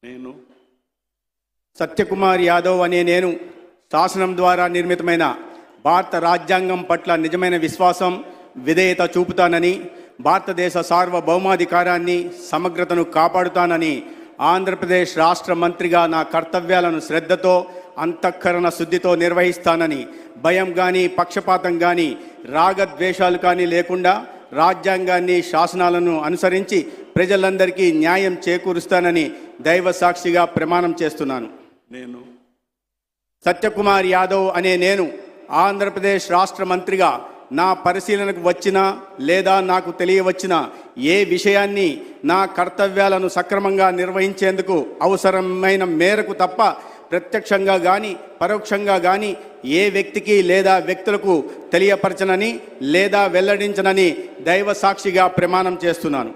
నేను సత్యకుమార్ యాదవ్ అనే నేను శాసనం ద్వారా నిర్మితమైన భారత రాజ్యాంగం పట్ల నిజమైన విశ్వాసం, విధేయత చూపుతానని, భారతదేశ సార్వభౌమాధికారాన్ని, సమగ్రతను కాపాడుతానని ఆంధ్రప్రదేశ్ రాష్ట్ర మంత్రిగా నా కర్తవ్యాలను శ్రద్ధతో, అంతఃకరణ శుద్ధితో నిర్వహిస్తానని, భయం కానీ, పక్షపాతం కానీ, రాగద్వేషాలు కానీ లేకుండా రాజ్యాంగాన్ని, శాసనాలను అనుసరించి ప్రజలందరికీ న్యాయం చేకూరుస్తానని దైవ సాక్షిగా ప్రమాణం చేస్తున్నాను. నేను సత్యకుమార్ యాదవ్ అనే నేను ఆంధ్రప్రదేశ్ రాష్ట్ర మంత్రిగా నా పరిశీలనకు వచ్చిన లేదా నాకు తెలియవచ్చిన ఏ విషయాన్ని నా కర్తవ్యాలను సక్రమంగా నిర్వహించేందుకు అవసరమైన మేరకు తప్ప ప్రత్యక్షంగా కానీ పరోక్షంగా కానీ ఏ వ్యక్తికి లేదా వ్యక్తులకు తెలియపరచనని లేదా వెల్లడించనని దైవ సాక్షిగా ప్రమాణం చేస్తున్నాను.